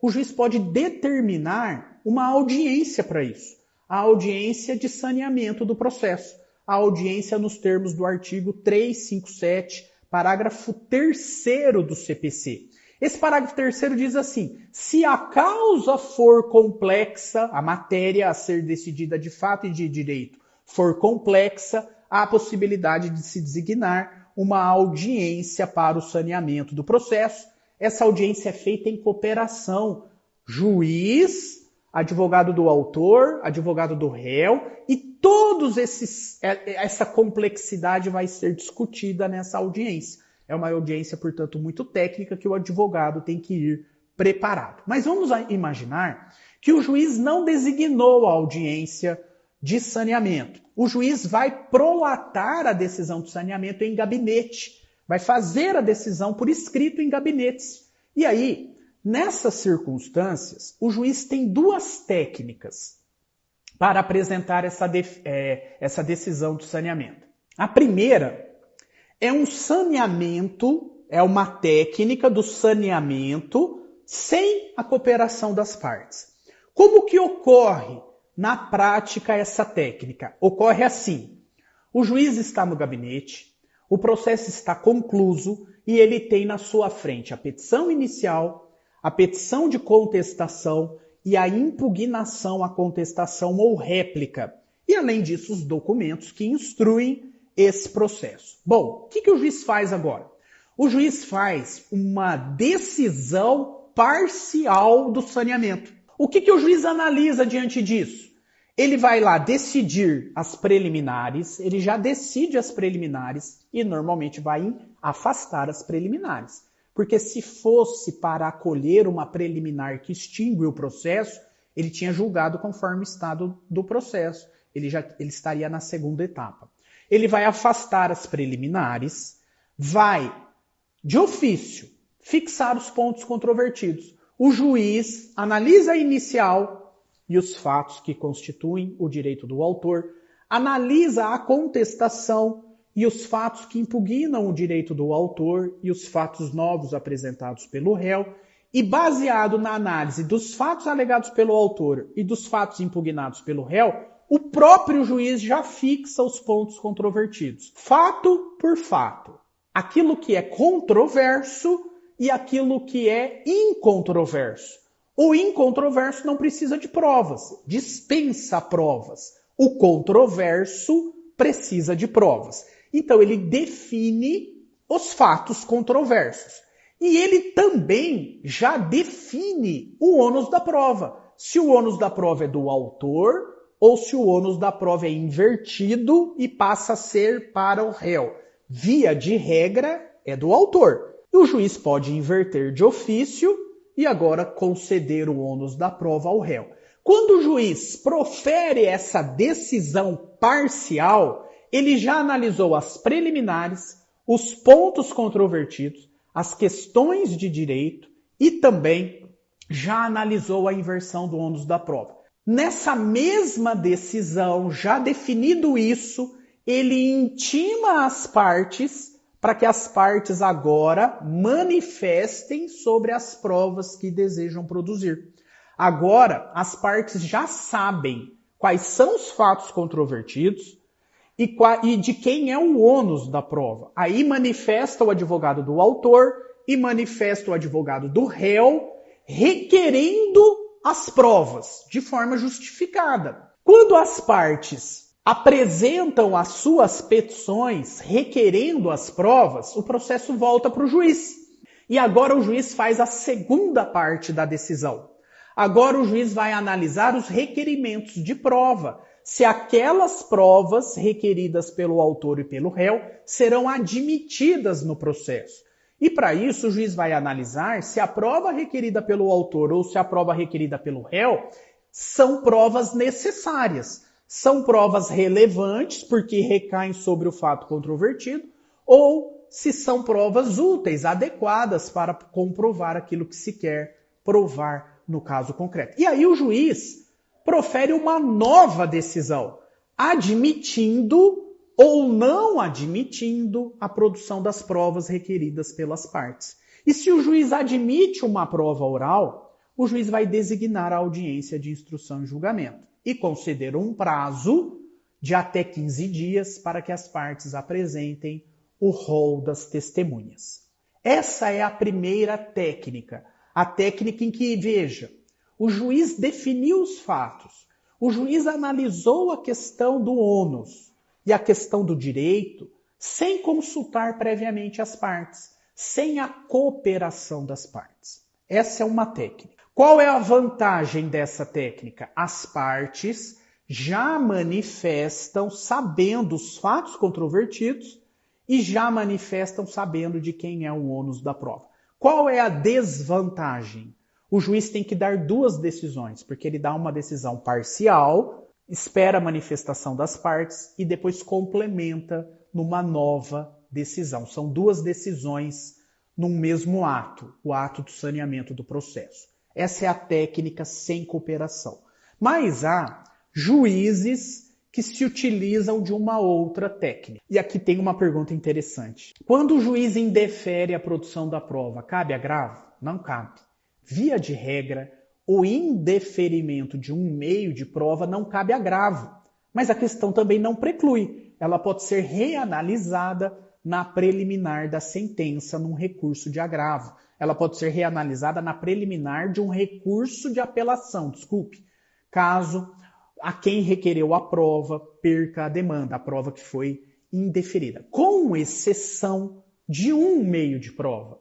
o juiz pode determinar uma audiência para isso. A audiência de saneamento do processo. A audiência nos termos do artigo 357, parágrafo 3º do CPC. Esse parágrafo 3º diz assim: se a causa for complexa, a matéria a ser decidida de fato e de direito for complexa, há a possibilidade de se designar uma audiência para o saneamento do processo. Essa audiência é feita em cooperação juiz, advogado do autor, advogado do réu, e essa complexidade vai ser discutida nessa audiência. É uma audiência, portanto, muito técnica que o advogado tem que ir preparado. Mas vamos imaginar que o juiz não designou a audiência de saneamento. O juiz vai prolatar a decisão de saneamento em gabinete, vai fazer a decisão por escrito em gabinetes. E aí, nessas circunstâncias, o juiz tem duas técnicas para apresentar essa decisão de saneamento. A primeira é um saneamento, é uma técnica do saneamento sem a cooperação das partes. Como que ocorre na prática essa técnica? Ocorre assim: o juiz está no gabinete, o processo está concluso e ele tem na sua frente a petição inicial, a petição de contestação e a impugnação à contestação ou réplica. E além disso, os documentos que instruem esse processo. Bom, o que o juiz faz agora? O juiz faz uma decisão parcial do saneamento. O que o juiz analisa diante disso? Ele vai lá decidir as preliminares, ele já decide as preliminares e normalmente vai afastar as preliminares. Porque se fosse para acolher uma preliminar que extingue o processo, ele tinha julgado conforme o estado do processo. Ele estaria na segunda etapa. Ele vai afastar as preliminares, vai, de ofício, fixar os pontos controvertidos. O juiz analisa a inicial e os fatos que constituem o direito do autor, analisa a contestação e os fatos que impugnam o direito do autor e os fatos novos apresentados pelo réu, e baseado na análise dos fatos alegados pelo autor e dos fatos impugnados pelo réu, o próprio juiz já fixa os pontos controvertidos, fato por fato. Aquilo que é controverso e aquilo que é incontroverso. O incontroverso não precisa de provas, dispensa provas. O controverso precisa de provas. Então ele define os fatos controversos. E ele também já define o ônus da prova. Se o ônus da prova é do autor ou se o ônus da prova é invertido e passa a ser para o réu. Via de regra, é do autor. E o juiz pode inverter de ofício e agora conceder o ônus da prova ao réu. Quando o juiz profere essa decisão parcial, ele já analisou as preliminares, os pontos controvertidos, as questões de direito e também já analisou a inversão do ônus da prova. Nessa mesma decisão, já definido isso, ele intima as partes para que as partes agora manifestem sobre as provas que desejam produzir. Agora, as partes já sabem quais são os fatos controvertidos e de quem é o ônus da prova. Aí manifesta o advogado do autor e manifesta o advogado do réu, requerendo as provas de forma justificada. Quando as partes apresentam as suas petições requerendo as provas, o processo volta para o juiz. E agora o juiz faz a segunda parte da decisão. Agora o juiz vai analisar os requerimentos de prova, se aquelas provas requeridas pelo autor e pelo réu serão admitidas no processo. E para isso o juiz vai analisar se a prova requerida pelo autor ou se a prova requerida pelo réu são provas necessárias. São provas relevantes porque recaem sobre o fato controvertido ou se são provas úteis, adequadas para comprovar aquilo que se quer provar no caso concreto. E aí o juiz profere uma nova decisão, admitindo ou não admitindo a produção das provas requeridas pelas partes. E se o juiz admite uma prova oral, o juiz vai designar a audiência de instrução e julgamento e conceder um prazo de até 15 dias para que as partes apresentem o rol das testemunhas. Essa é a primeira técnica, a técnica em que, veja, o juiz definiu os fatos, o juiz analisou a questão do ônus e a questão do direito sem consultar previamente as partes, sem a cooperação das partes. Essa é uma técnica. Qual é a vantagem dessa técnica? As partes já manifestam sabendo os fatos controvertidos e já manifestam sabendo de quem é o ônus da prova. Qual é a desvantagem? O juiz tem que dar duas decisões, porque ele dá uma decisão parcial, espera a manifestação das partes e depois complementa numa nova decisão. São duas decisões num mesmo ato, o ato do saneamento do processo. Essa é a técnica sem cooperação. Mas há juízes que se utilizam de uma outra técnica. E aqui tem uma pergunta interessante. Quando o juiz indefere a produção da prova, cabe agravo? Não cabe. Via de regra, o indeferimento de um meio de prova não cabe agravo. Mas a questão também não preclui. Ela pode ser reanalisada na preliminar da sentença num recurso de agravo. Ela pode ser reanalisada na preliminar de um recurso de apelação, caso a quem requereu a prova perca a demanda, a prova que foi indeferida, com exceção de um meio de prova.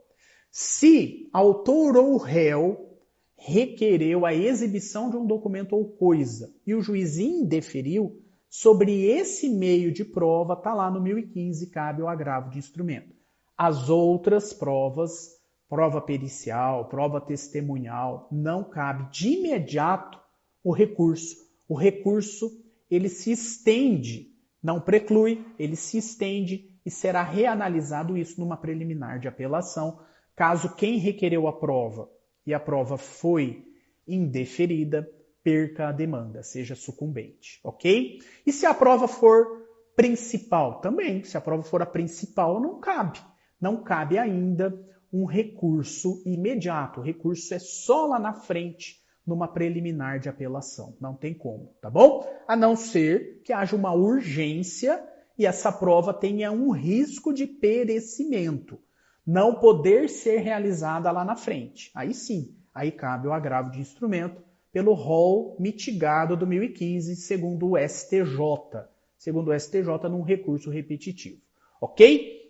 Se autor ou réu requereu a exibição de um documento ou coisa e o juiz indeferiu, sobre esse meio de prova, está lá no 1015, cabe o agravo de instrumento. As outras provas, prova pericial, prova testemunhal, não cabe de imediato o recurso. O recurso, ele se estende, não preclui, ele se estende e será reanalisado isso numa preliminar de apelação, caso quem requereu a prova e a prova foi indeferida, perca a demanda, seja sucumbente, ok? E se a prova for principal? Também, se a prova for a principal, não cabe. Não cabe ainda um recurso imediato. O recurso é só lá na frente, numa preliminar de apelação. Não tem como, tá bom? A não ser que haja uma urgência e essa prova tenha um risco de perecimento. Não poder ser realizada lá na frente. Aí sim, aí cabe o agravo de instrumento pelo rol mitigado do 1015, segundo o STJ. Segundo o STJ, num recurso repetitivo. Ok?